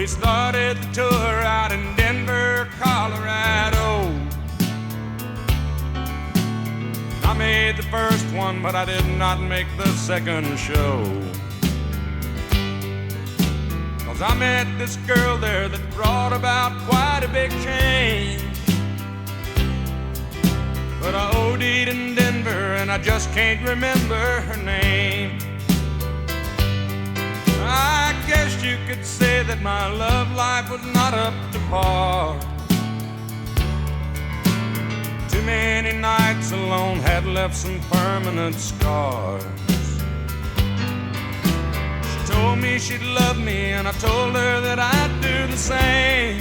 we started the tour out in Denver, Colorado. I made the first one, but I did not make the second show. 'Cause I met this girl there that brought about quite a big change. But I OD'd in Denver and I just can't remember her name. I guess you could say that my love life was not up to par. Too many nights alone had left some permanent scars. She told me she'd love me and I told her that I'd do the same.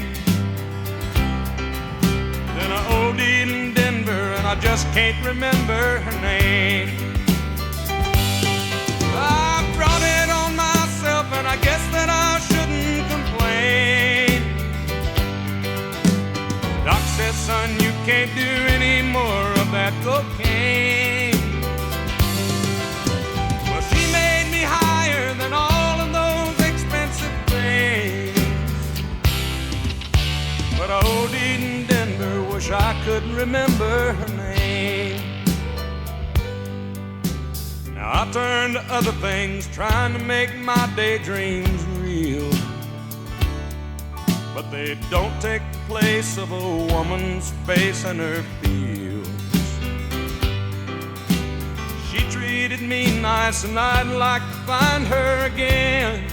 Then I OD'd in Denver and I just can't remember her name. I brought it on myself and I guess that I shouldn't complain. Doc says, son, you can't do any more of that cocaine. Well, she made me higher than all of those expensive things. But I OD'd in Denver, wish I could remember her name. Now I turn to other things, trying to make my daydreams real. But they don't take the place of a woman's face and her feels. She treated me nice and I'd like to find her again.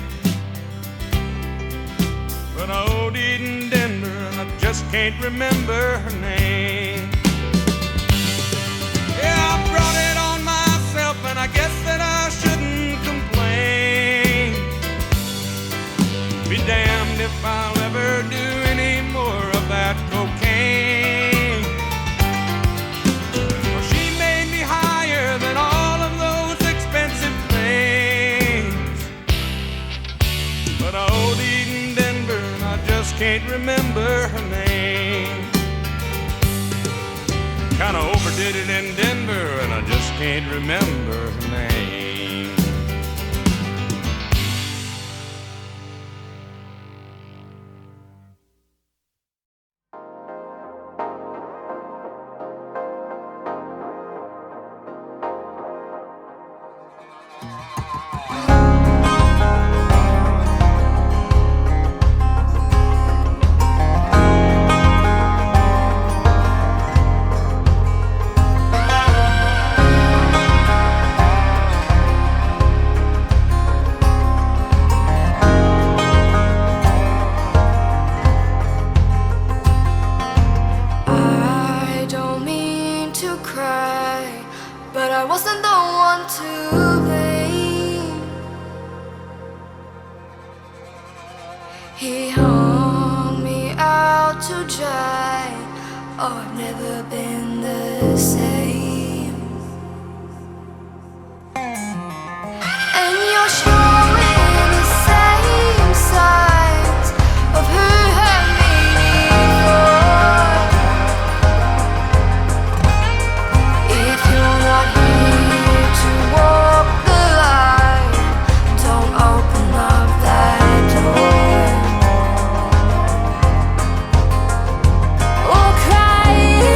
But I OD'd in Denver and I just can't remember her name. Yeah, I brought it on myself and I guess that I shouldn't complain. Be damned if I'll ever do any more of that cocaine. Well, she made me higher than all of those expensive things. But I OD'd in Denver and I just can't remember her name. Kinda overdid it in Denver and I just can't remember her name. Oh, crying,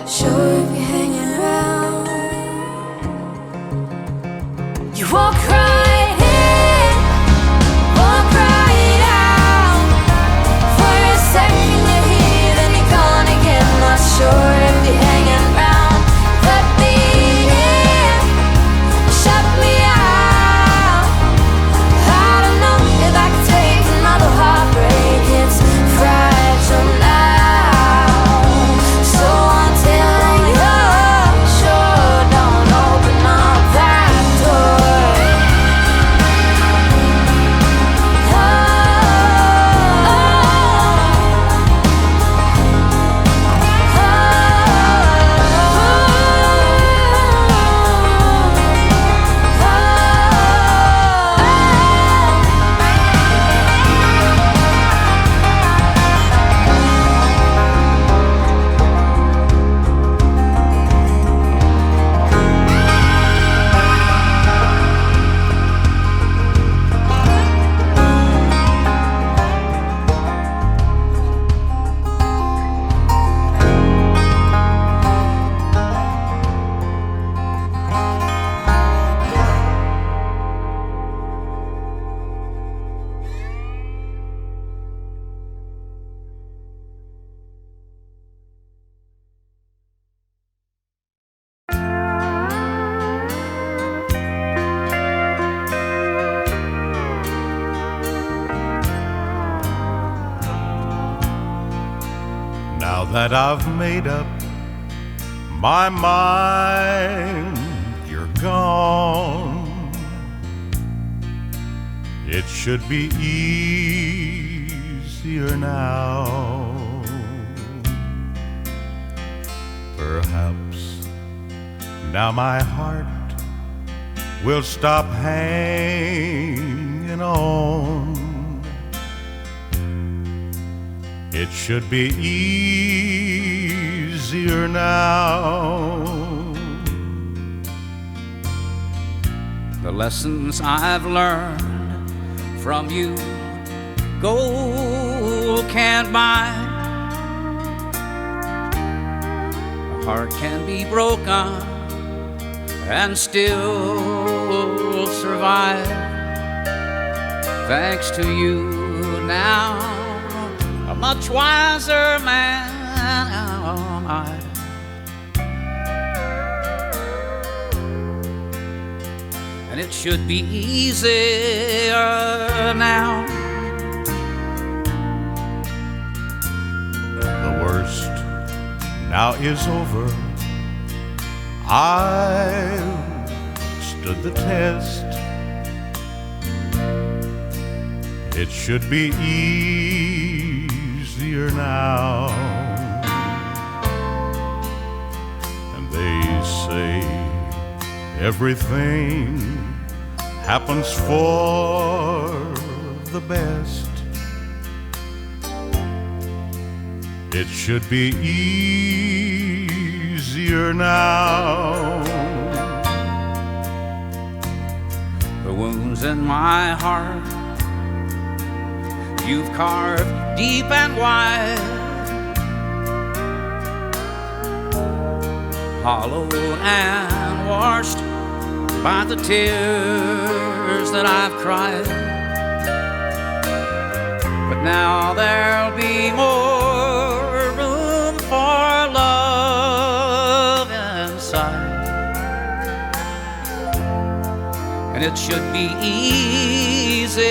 sure if you're hanging around. You walk right in, walk right out. For a second you're here, then you're gone again. Not sure if you're hanging around. Let me in, shut me out. I don't know if I can take another heartbreak. It's fragile now, so until you're sure, don't open up that door. Now that I've made up my mind, you're gone. It should be easier now. Perhaps now my heart will stop hanging on. It should be easier now. The lessons I've learned from you, gold can't buy. A heart can be broken and still survive. Thanks to you now, a much wiser man am I. And it should be easier now. The worst now is over. I've stood the test. It should be easier now. And they say everything happens for the best. It should be easier now. The wounds in my heart you've carved deep and wide, hollowed and washed by the tears that I've cried. But now there'll be more room for love inside, and it should be easier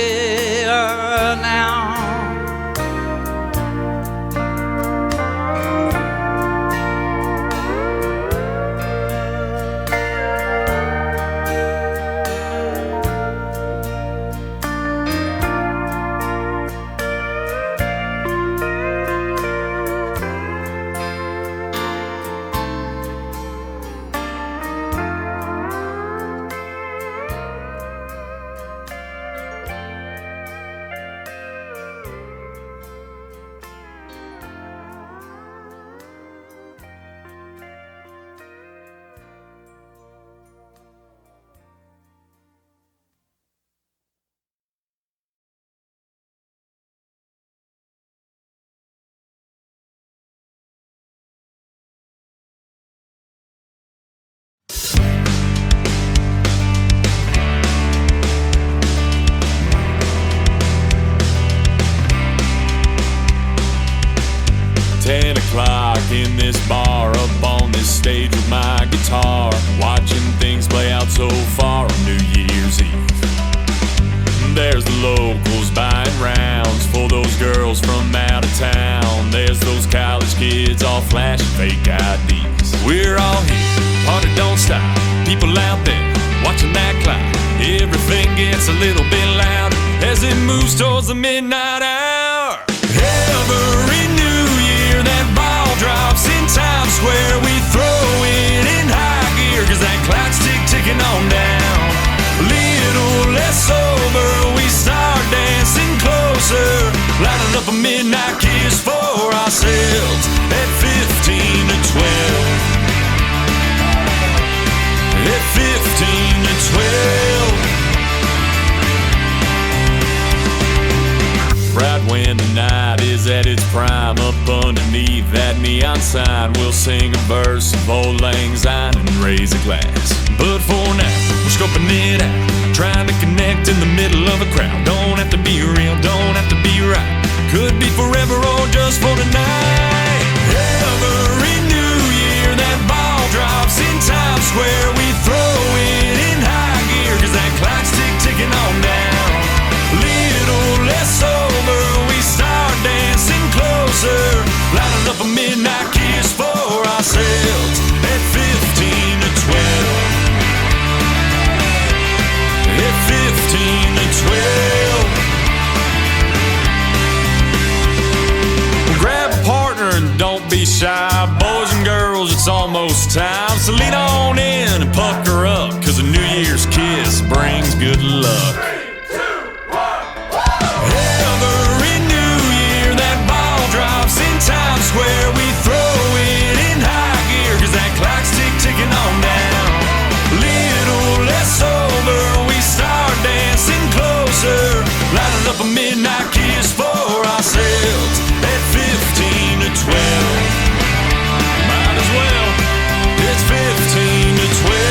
now. 10 o'clock in this bar, up on this stage with my guitar, watching things play out so far on New Year's Eve. There's the locals buying rounds for those girls from out of town. There's those college kids all flashing fake IDs. We're all here, party don't stop. People out there watching that clock. Everything gets a little bit louder as it moves towards the midnight hour. Every New Year that ball drops in Times Square, we throw it in high gear, cause that clock's ticking on down. Little less sober, we start dancing closer, lining up a midnight kiss for ourselves at 15 to 12. At 15 to 12. Right when the night is at its prime, up underneath that neon sign, we'll sing a verse of Old Lang Syne and raise a glass. But for now, we're scoping it out, trying to connect in the middle of a crowd. Don't have to be real, don't have to be right. Could be forever or just for tonight. Every New Year that ball drops in Times Square, we throw it in high gear, cause that clock's ticking on down. Little less sober, we start dancing closer, lining up a midnight kiss for ourselves at 15 to 12. At 15 to 12. Grab a partner and don't be shy. Boys and girls, it's almost time. So lean on in and pucker up, cause a New Year's kiss brings good luck. Every New Year that ball drops in Times Square, we throw it in high gear, cause that clock's ticking on down. Little less sober, we start dancing closer, lining up a midnight kiss for ourselves at 15 to 12. Might as well, it's 15 to 12.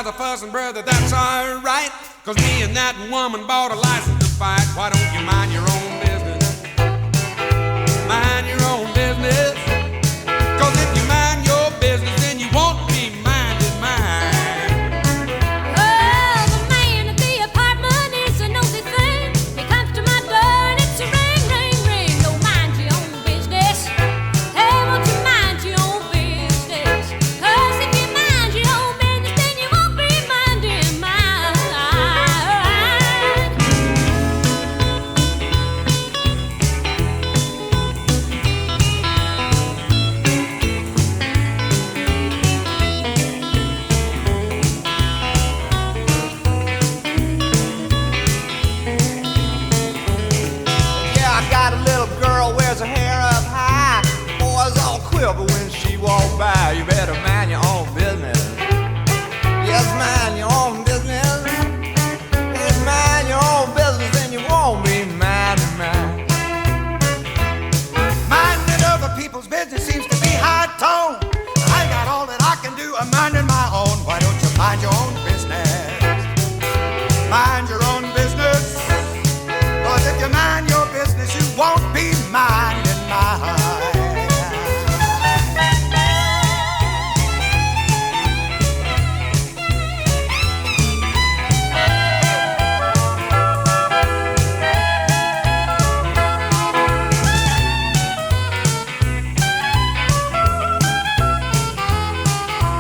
The fussing, brother, that's alright, cause me and that woman bought a license to fight. Why don't you mind your own business? Mind your own business. Cause if you mind your business, then you won't be minding mine. Oh, the man at the apartment is a nosy thing. He comes to my door and it's a ring, ring, ring. Don't mind your own business. Hey, won't you mind your own business? Cause if you mind your own business, then you won't be minding mine. Yeah, I got a little girl, wears her hair up high. Boys all quiver when she walk by. You better mind your own business. Yes, mind your own business. Yes, mind your own business, then you won't be minding mine. Minding other people's business seems to be high tone. I got all that I can do. I'm minding my own. Why don't you mind your own business? Mind your own business. Cause if you mind your business, you won't be minding mine.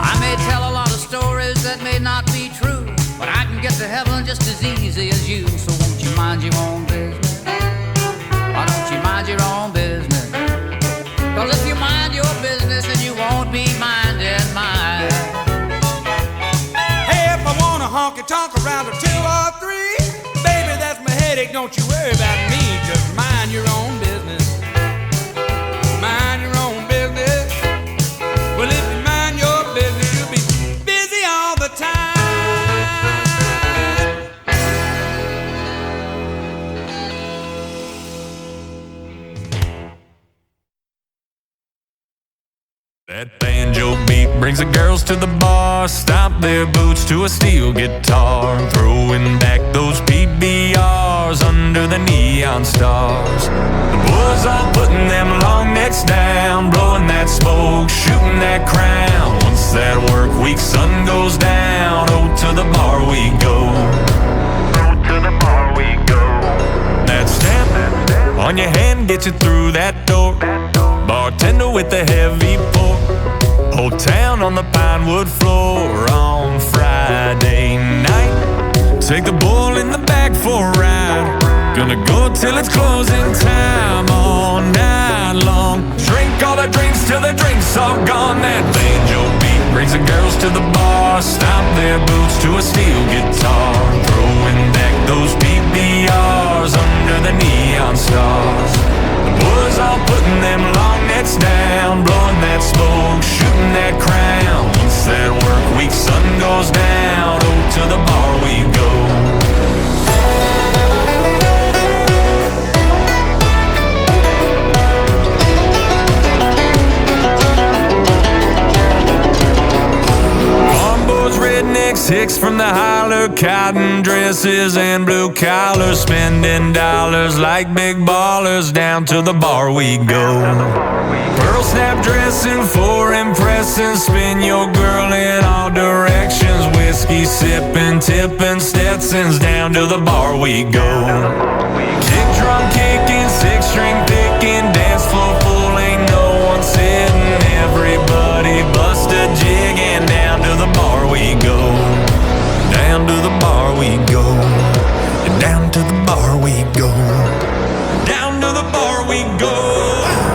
I may tell a lot of stories that may not be true, but I can get to heaven just as easy as you. So won't you mind your own business? Why don't you mind your own business? Cause if you mind your business, then you won't be minding mine. Hey, if I want a honky tonk around a 2 or 3, baby, that's my headache. Don't you worry about me. Just mind your own business. Mind your own business. Well, if you mind your business, you'll be busy all the time. That banjo beat brings the girls to the bar, stomp their boots to a steel guitar, throwing back those PBRs under the neon stars. The boys all putting them long necks down, blowing that smoke, shooting that crown. Once that work week sun goes down, oh, to the bar we go. Oh, to the bar we go. That stamp on your hand gets you through that door. Bartender with the heavy pour. Whole town on the pinewood floor on Friday night. Take the bull in the back for a ride. Gonna go till it's closing time all night long. Drink all the drinks till the drinks all gone. That banjo beat brings the girls to the bar, stomp their boots to a steel guitar, throwing back those PBRs under the neon stars. The boys all putting them long necks down, blowing that smoke, shooting that crown. Once that work week sun goes down, oh, to the bar we go. Rednecks, hicks from the holler, cotton dresses and blue collars, spending dollars like big ballers. Down to the bar we go. Pearl snap dressing for impressing, spin your girl in all directions. Whiskey sipping, tipping Stetsons. Down to the bar we go. Kick drum kicking, six string picking, dance floor full, ain't no one sitting. Everybody bust a jig and down to the bar we go. Down to the bar we go. And down to the bar we go. Down to the bar we go.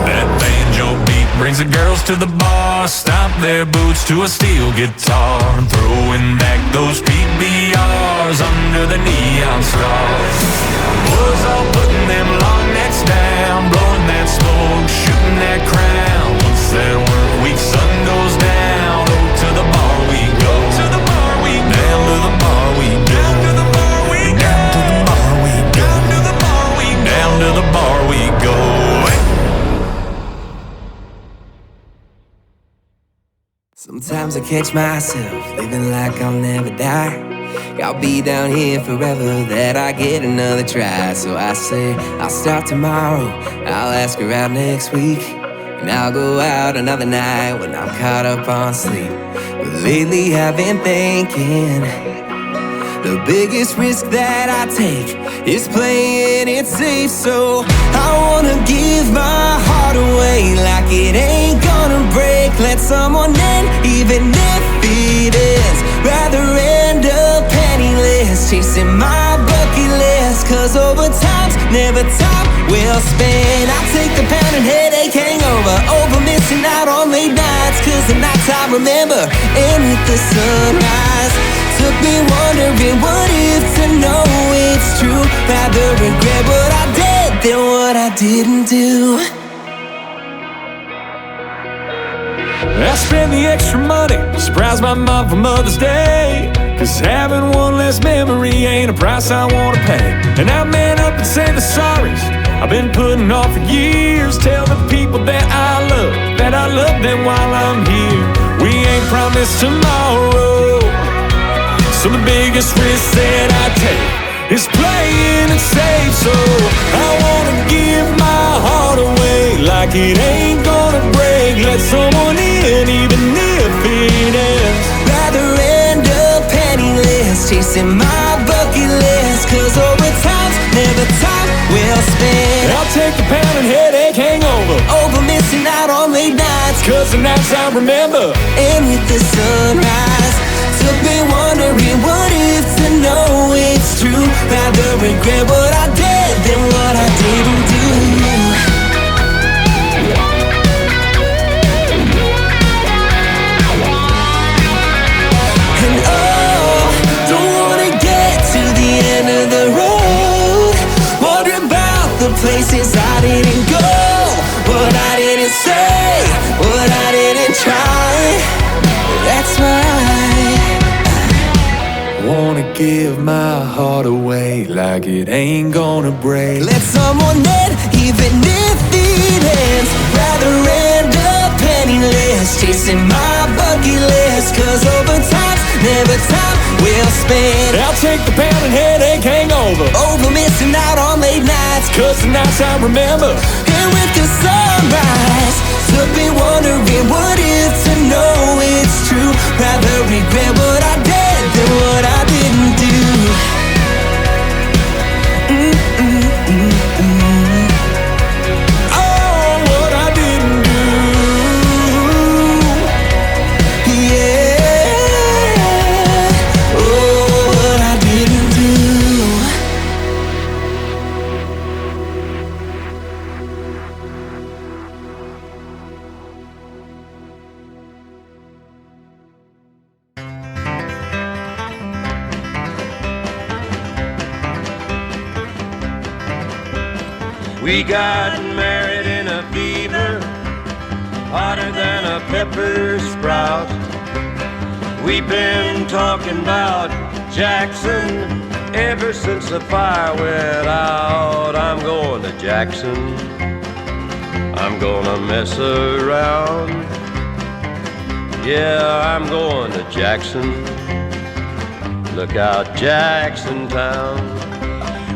That banjo beat brings the girls to the bar, stomp their boots to a steel guitar, throwing back those PBRs under the neon stars. Boys all putting them long necks down, blowing that smoke, shooting that crown. Once that work week sun goes down, oh, to the bar we go. To the bar we go. Down to the bar we go. Down to the bar we go. Down to the bar we go. Down to the bar we go. Down to the bar we go. Sometimes I catch myself living like I'll never die. I'll be down here forever, that I get another try. So I say, I'll start tomorrow, I'll ask her out next week, and I'll go out another night when I'm caught up on sleep. But lately I've been thinking, the biggest risk that I take is playing it safe. So I wanna give my heart away like it ain't gonna break. Let someone in, even if it is. Rather end up penniless, chasing my bucket list. Cause over time's never time well spent. I take the pound and headache hangover over missing out on late nights. Cause the nights I remember end with the sunrise. Took me wondering what if to know it's true. Rather regret what I did than what I didn't do. I spend the extra money, surprise my mom for Mother's Day. Cause having one less memory ain't a price I wanna pay. And I man up and say the sorries I've been putting off for years. Tell the people that I love them while I'm here. We ain't promised tomorrow, so the biggest risk that I take is playing it safe. So I wanna give my heart away like it ain't gonna break. Let someone in, even if it ends. Rather end up penniless, chasing my bucket list. Cause over time's never time well spent. I'll take the pound and headache hangover over missing out on late nights. Cause the nights I remember end with the sunrise. Took me wondering what if to know it's true. Rather regret what I did than what I didn't do. And oh, don't wanna get to the end of the road, wondering about the places I didn't go, what I didn't say, what I didn't try. give my heart away like it ain't gonna break. Let someone in, even if it ends. Rather end up penniless, chasing my bucket list. Cause over time's never time well spent. I'll take the pound and headache hangover over missing out on late nights. Cause the nights I remember. And with the sunrise, took me wondering what if to know it's true. Rather regret what I did than what I didn't do. Oh, what I didn't do. Yeah. Oh, what I didn't do. We got married in a fever, hotter than a pepper sprout. We've been talking about Jackson ever since the fire went out. I'm going to Jackson, I'm gonna mess around. Yeah, I'm going to Jackson, look out Jackson Town.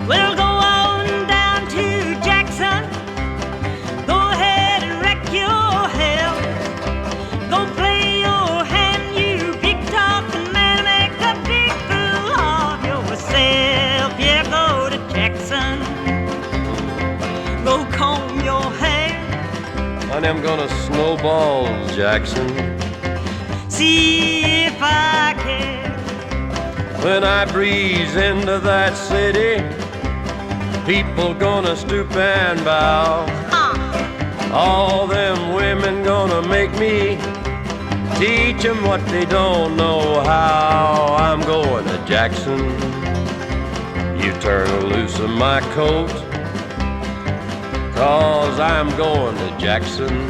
We'll go on down to Jackson. Go ahead and wreck your hell. Go play your hand, you big talking man. Make a big fool of yourself. Yeah, go to Jackson. Go comb your hair. Honey, I'm gonna snowball Jackson. See if I can. When I breeze into that city, people gonna stoop and bow. All them women gonna make me teach them what they don't know how. I'm going to Jackson, you turn loose of my coat, cause I'm going to Jackson.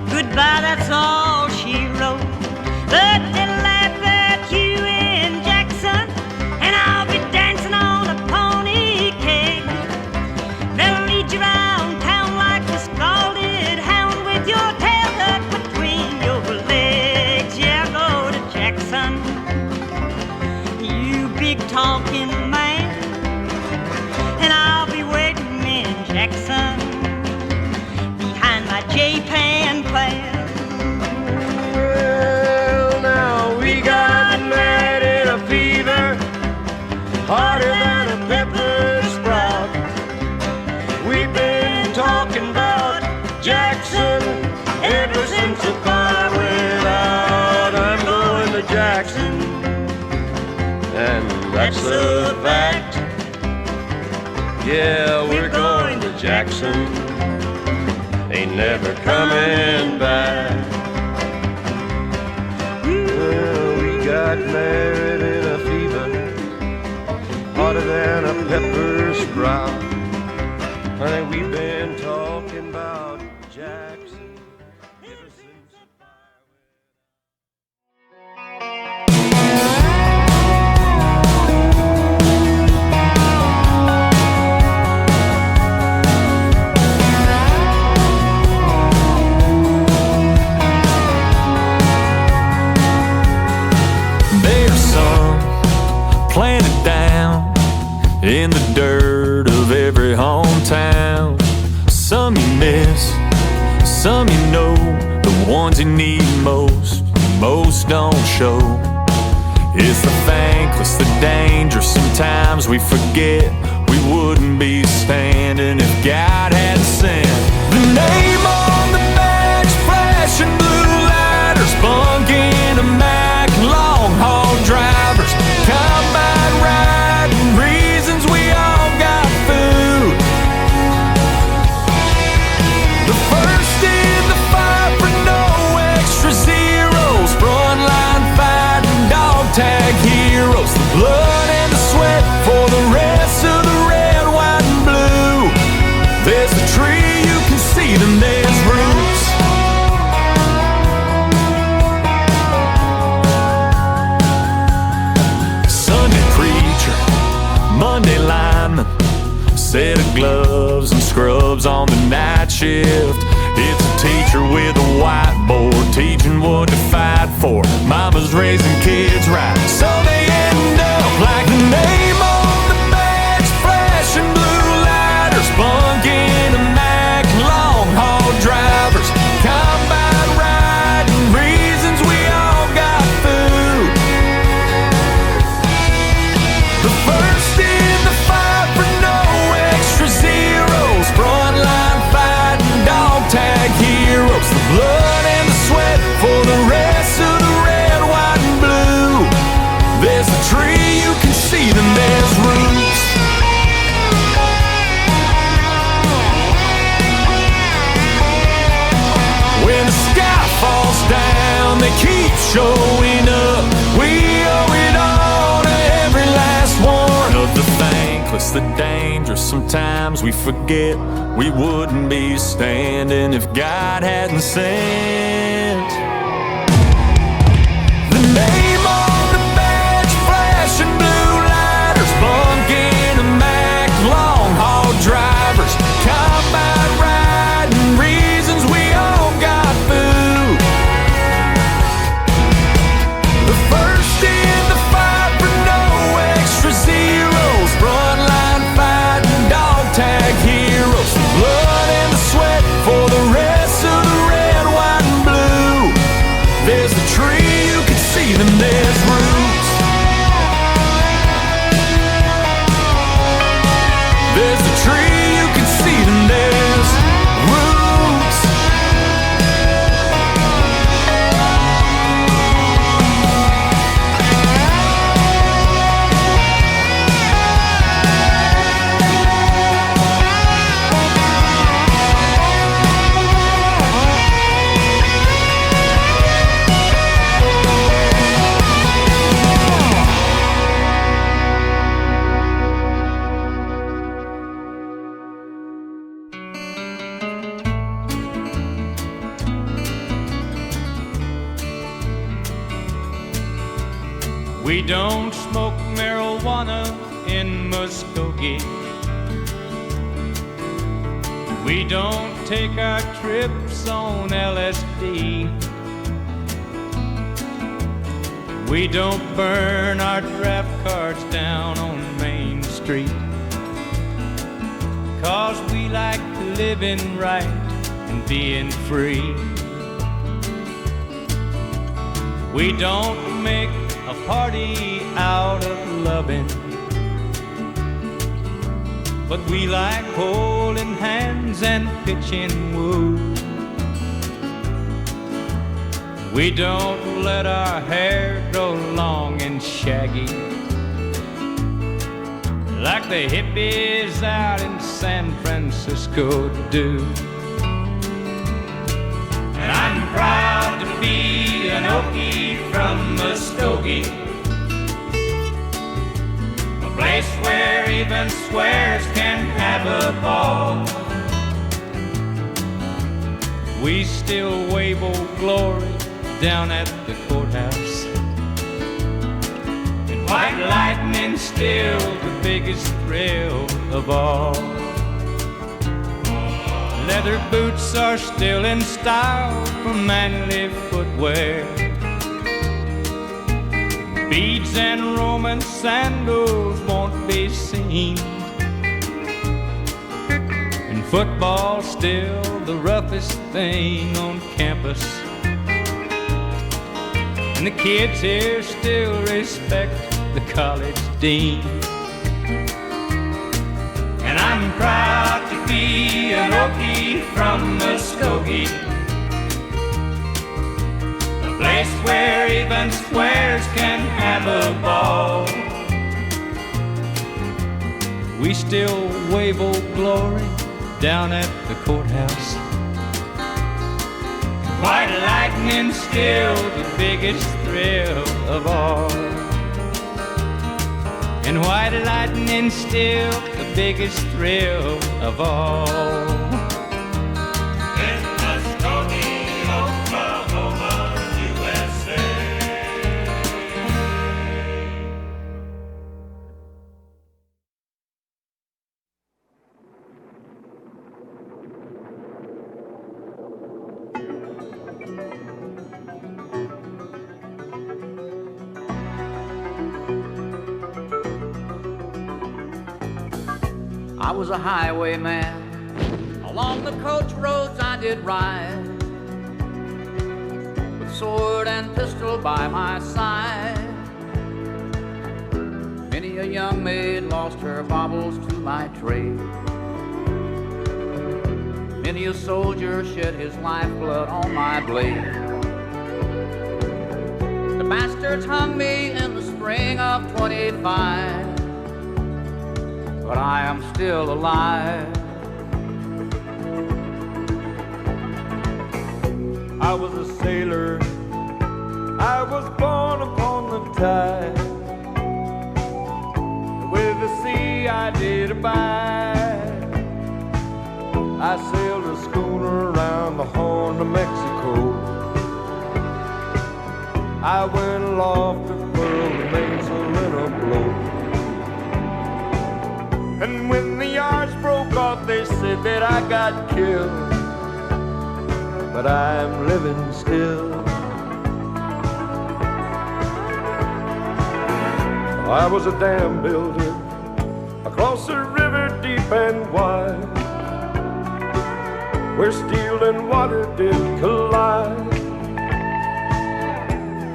Goodbye, that's all she wrote. But they'll laugh at you in Jackson, and I'll be dancing on a pony cake. They'll lead you around town like a scalded hound with your tail tucked between your legs. Yeah, go to Jackson, you big talking man, and I'll be waiting in Jackson behind my J-Pan plan. Well, now we got married in a fever, hotter than a pepper sprout. We've been talking about Jackson ever since the fire went out. I'm going to Jackson, and that's a fact. Yeah, we're going to Jackson, ain't never coming back. Well, we got married in a fever, hotter than a pepper sprout. Honey, we've been talking about Jackson ever since the fire There's some planted down in the dirt of every hometown. Some you miss, some you know, the ones you need most, most don't show. It's the thankless, the dangerous, sometimes we forget we wouldn't be standing if God hadn't sent. The name on the back's flashing blue lighters, bunking a Mac, long haul drivers, combine riding, reasons we all got food. The first in the fight for no extra zeros, frontline fighting, dog tag heroes, the blood and the sweat for the rest of the red, white and blue. There's a tree, you can see them, there's roots. set of gloves and scrubs on the night shift. It's a teacher with a whiteboard teaching what to fight for. Mama's raising kids right, so they end up like the name on the badge, flashing blue lighters, bunking a Mac, long haul drivers, combine riding, reasons we all got food. The first in the fight for no extra zeros, frontline fighting, dog tag heroes, the blood and the sweat for the rest of the red, white, and blue. There's a tree, you can see them, there's roots. When the sky falls down, they keep showing up. We owe it all to every last one of the thankless, the dangerous. Sometimes we forget we wouldn't be standing if God hadn't sent the name on the badge, flashing blue lighters, bunking a Mac, long haul drivers, combine riding, reasons we all got food. The first in the fight for no extra zeros, frontline fighting, dog tag heroes, the blood and the sweat for the rest of the red, white, and blue. There's a tree, you can see them, there's roots. There's a tree, you can see them, there's roots. We don't smoke marijuana in Muskogee. We don't take our trips on LSD. We don't burn our draft cards down on Main Street. 'Cause we like living right and being free. We don't make a party out of loving, but we like holding hands and pitching woo. We don't let our hair grow long and shaggy like the hippies out in San Francisco do. And I'm proud to be an Okie from Muskogee, a place where even squares can have a ball. We still wave Old Glory down at the courthouse, and white lightning's still the biggest thrill of all. Leather boots are still in style for manly footwear. Beads and Roman sandals won't be seen, and football's still the roughest thing on campus. And the kids here still respect the college dean. And I'm proud to be an Okie from Muskogee, a place where even squares can have a ball. We still wave Old Glory down at the courthouse. White lightning's still the biggest thrill of all. And white lightning's still the biggest thrill of all. In Muskogee, Oklahoma, USA. I was a highwayman. Along the coach roads I did ride, with sword and pistol by my side. Many a young maid lost her baubles to my trade. Many a soldier shed his lifeblood on my blade. The bastards hung me in the spring of 25, but I am still alive. I was a sailor, I was born upon the tide. With the sea I did abide. I sailed a schooner around the Horn of Mexico. I went aloft to furl the mainsail in a blow. And when the yards broke off, they said that I got killed. But I'm living still. I was a dam builder across a river deep and wide, where steel and water did collide.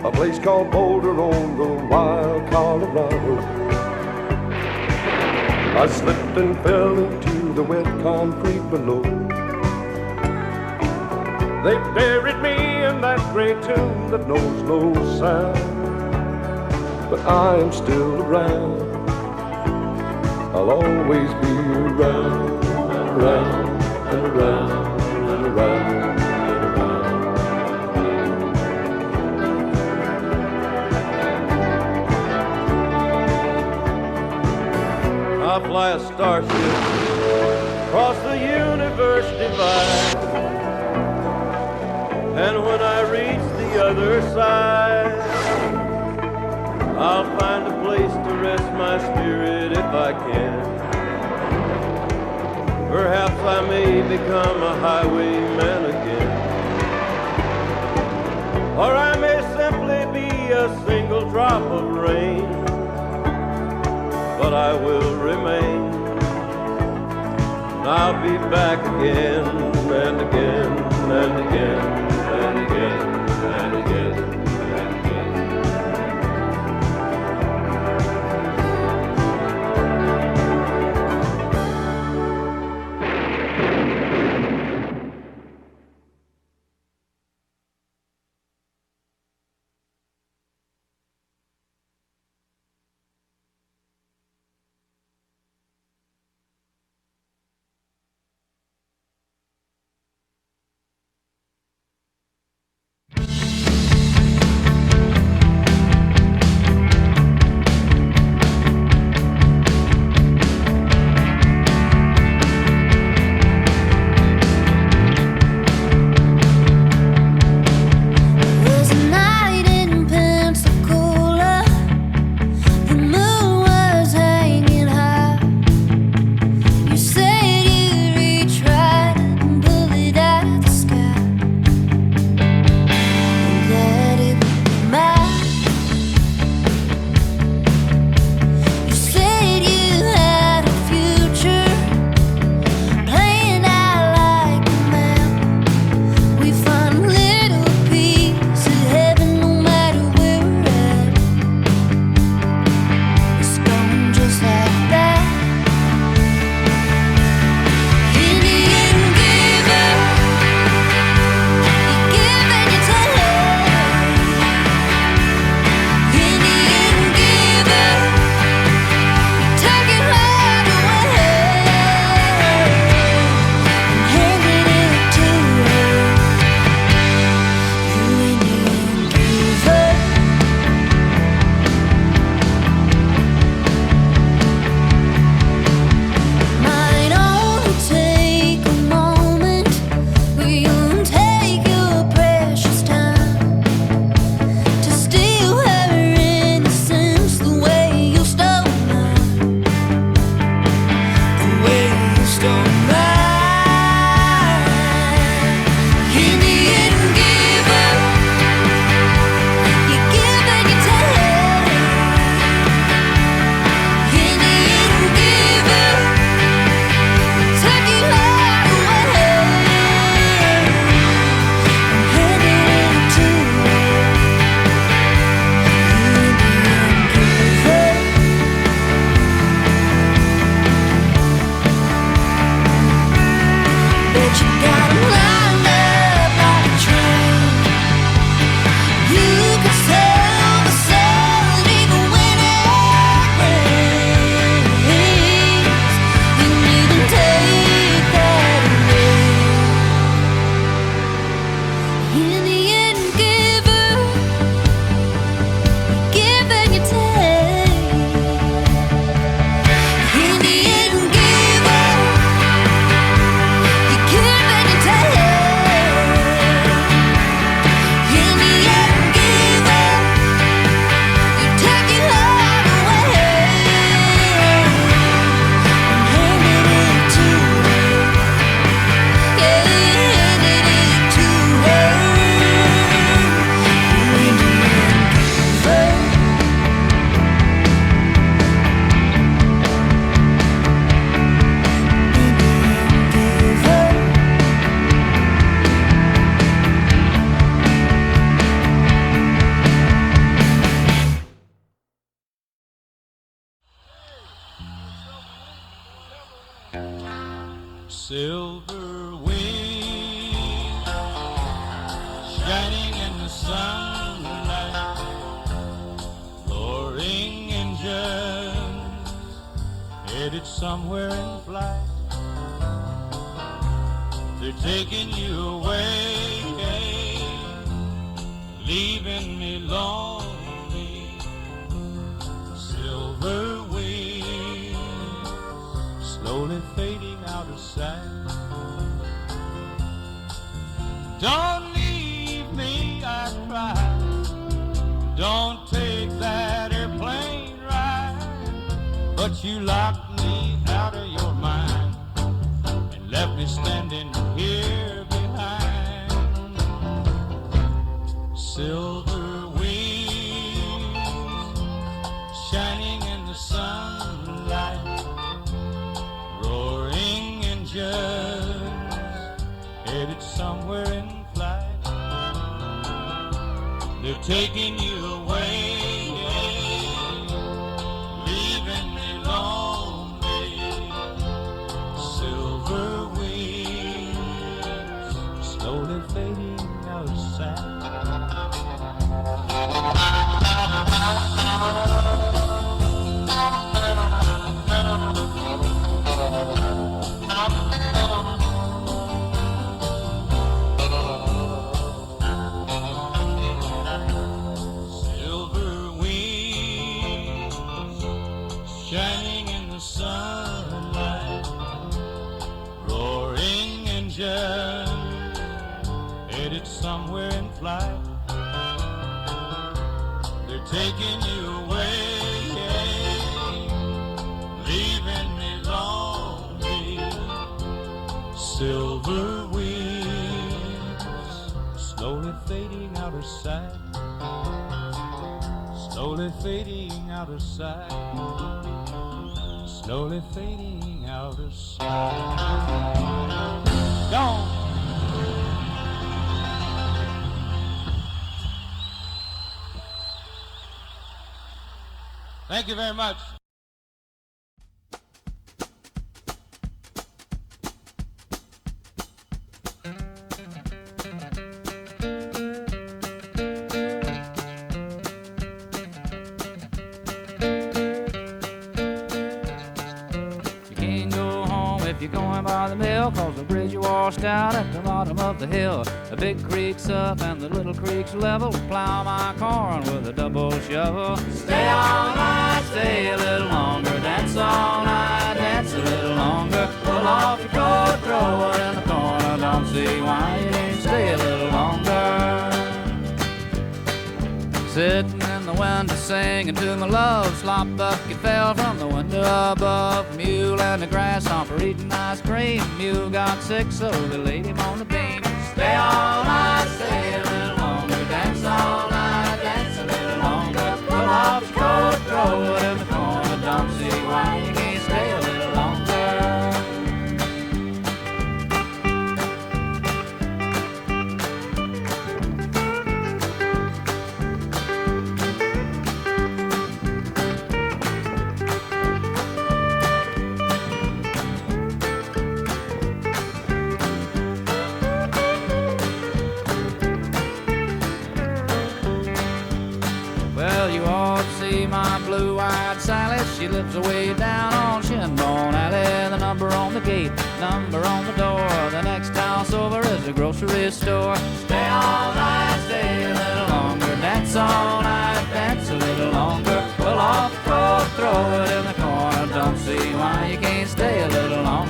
A place called Boulder on the wild Colorado. I slipped and fell into the wet concrete below. They buried me in that gray tomb that knows no sound. But I am still around. I'll always be around, and around, and around, and around, and around. I fly a starship across the universe divide, and when I reach the other side, I'll find a place to rest my spirit if I can. Perhaps I may become a highwayman again, or I may simply be a single drop of rain, but I will remain. I'll be back again and again and again and again and again. Silver wings shining in the sunlight, roaring engines headed somewhere in flight. They're taking you away, leaving me lonely. Silver wings slowly fading out of sight. Don't leave me, I cry. Don't take that airplane ride. But you locked me out of your mind and left me standing here behind. Silver wings shining in the sunlight, roaring engines headed somewhere in flight. They're taking you away, leaving me lonely. Silver wings slowly fading out of sight. Silver wings shining in the sunlight, roaring engines headed somewhere in flight. They're taking you away, leaving me lonely. Silver wings slowly fading out of sight, slowly fading out of sight, slowly fading out of sight. Gone. Thank you very much. You can't go home if you're going by the mill, 'cause the bridge you washed out at the bottom of the hill. The big creek's up and the little creek's level. Plow my corn with a double shovel. Stay all night, stay a little longer. Dance all night, dance a little longer. Pull off your coat, throw it in the corner. Don't see why you didn't stay a little longer. Sitting in the window singing to my love. Slop bucket fell from the window above. Mule and the grasshopper eating ice cream. Mule got sick, so they laid him on the beam. Stay all night, stay a little longer. Dance all night, dance a little longer. Pull off your coat, throw it in the corner. Don't see why you can't stay a little longer. Well, you ought to see my blue-eyed Sally. She lives away down on Shinbone Alley. The number on the gate, number on the door. The next house over is a grocery store. Stay all night, stay a little longer. Dance all night, dance a little longer. Pull off the coat, throw it in the corner. Don't see why you can't stay a little longer.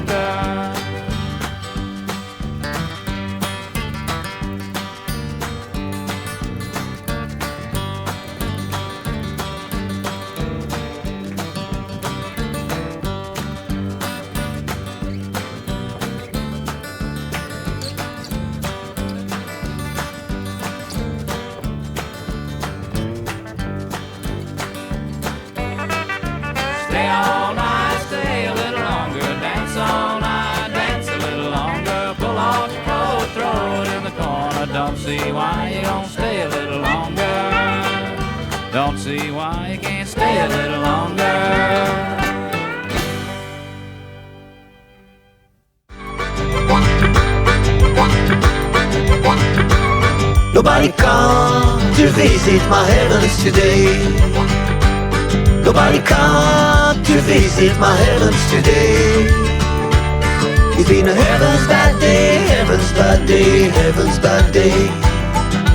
Stay all night, stay a little longer. Dance all night, dance a little longer. Pull off your coat, throw it in the corner. Don't see why you don't stay a little longer. Don't see why you can't stay a little longer. Nobody come to visit my heavens today. Nobody come to visit my heavens today. It's been a heavens bad day, heavens bad day, heavens bad day.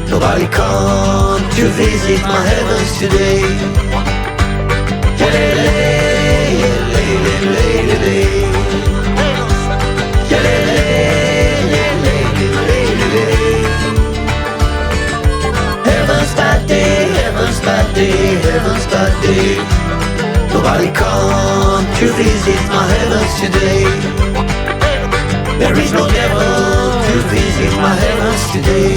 Nobody come to visit my heavens today. Heavens bad day, heavens bad day, heavens bad day. Nobody come to visit my heavens today. There is no devil to visit my heavens today.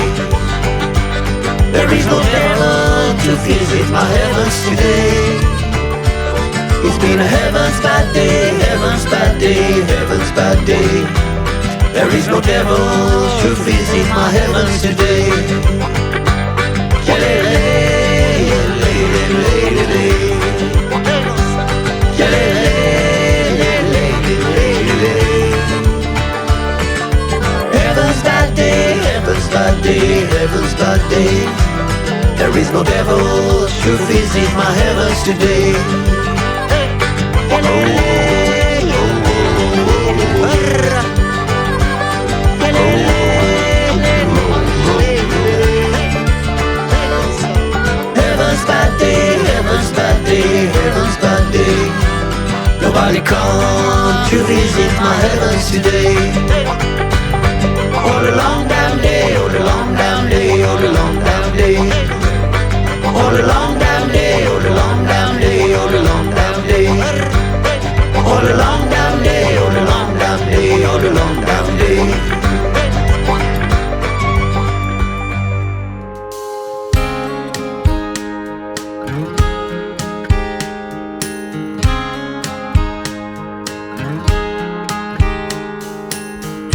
There is no devil to visit my heavens today. It's been a heavens bad day, heavens bad day, heavens bad day. There is no devil to visit my heavens today. Heavens bad day, heavens bad day, heavens bad day. There is no devil to visit my heavens today. Heavens bad day, heavens bad day, heavens bad day. Nobody come to visit my heavens today. All the long damn day, all the long damn day, all the long damn day. All the long damn day, all the long damn day, all the long damn day. All the long damn day, all the long damn day, all the long damn day.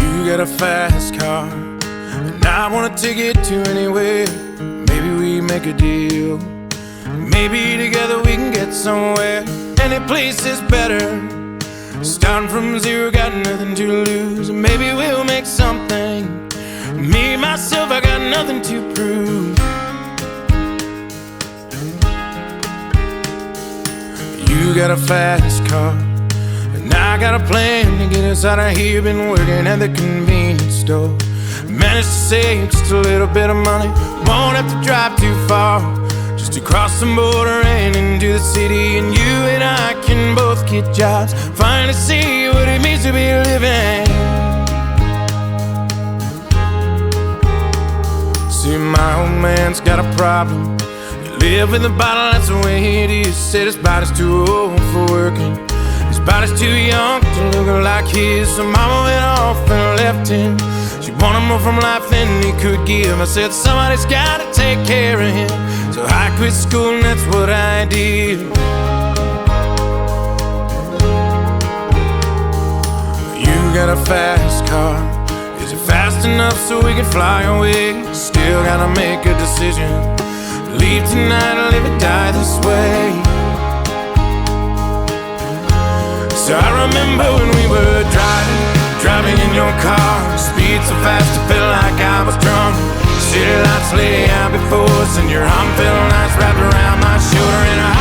You got a fast car, and I wanna take it to anywhere. Maybe we make a deal. Maybe together we can get somewhere. Any place is better. Starting from zero, got nothing to lose. Maybe we'll make something. Me, myself, I got nothing to prove. You got a fast car, and I got a plan to get us out of here. Been working at the convenience store. Managed to save just a little bit of money. Won't have to drive too far, just to cross the border and into the city. And you and I can both get jobs, finally see what it means to be living. See, my old man's got a problem. He live with a bottle, that's the way it is. Said his body's too old for working, his body's too young to look like his. So mama went off and left him. She wanted more from life than he could give. I said somebody's gotta take care of him. So I quit school and that's what I did. You got a fast car. Is it fast enough so we can fly away? Still gotta make a decision. Leave tonight or live or die this way. So I remember when we were driving in your car. Speed so fast I felt like I was drunk. City lights lay out before us, and your arm felt nice wrapped around my shoulder. And I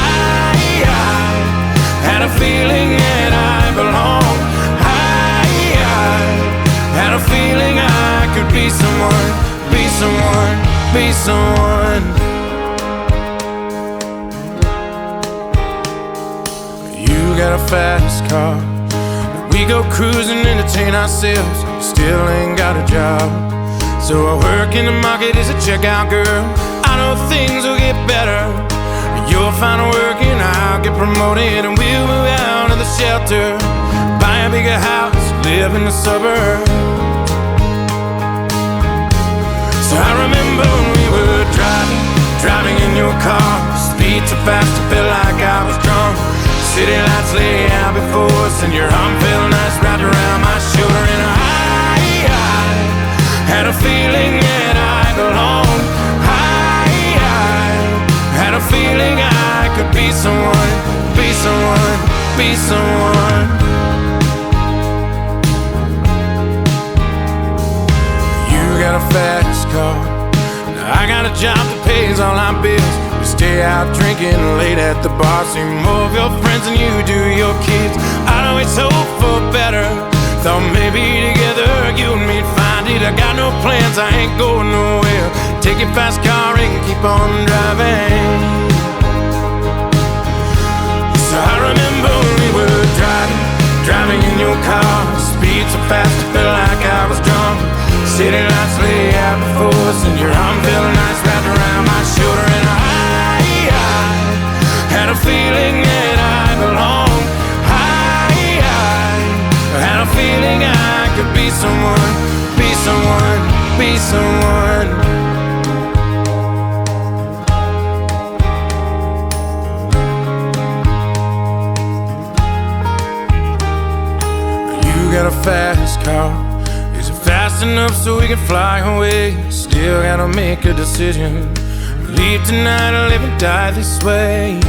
had a feeling that I belonged. I had a feeling I could be someone, be someone, be someone. You got a fast car. We go cruising, entertain ourselves. Still ain't got a job, so I work in the market as a checkout girl. I know things will get better. You'll find work and I'll get promoted, and we'll move out of the shelter, buy a bigger house, live in the suburbs. So I remember when we were driving in your car. Speed so fast I felt like I was drunk. City lights lay out before us, and your arm felt nice wrapped around my shoulder. And I had a feeling that I belonged. I had a feeling I could be someone, be someone, be someone. You got a fast car, I got a job that pays all our bills. We stay out drinking late at the bar. See more of your friends than you do your kids. I'd always hope for better. Thought maybe together you and me'd find it. I got no plans, I ain't going nowhere. Take your fast car and keep on driving. So I remember we were driving in your car. Speed so fast it felt like I was drunk. City lights lay out before us, and your arm felt nice wrapped around my shoulder. And I had a feeling that I belonged. I had a feeling I could be someone, be someone, be someone. You got a fast car. Is it fast enough so we can fly away? Still gotta make a decision. Leave tonight or live and die this way.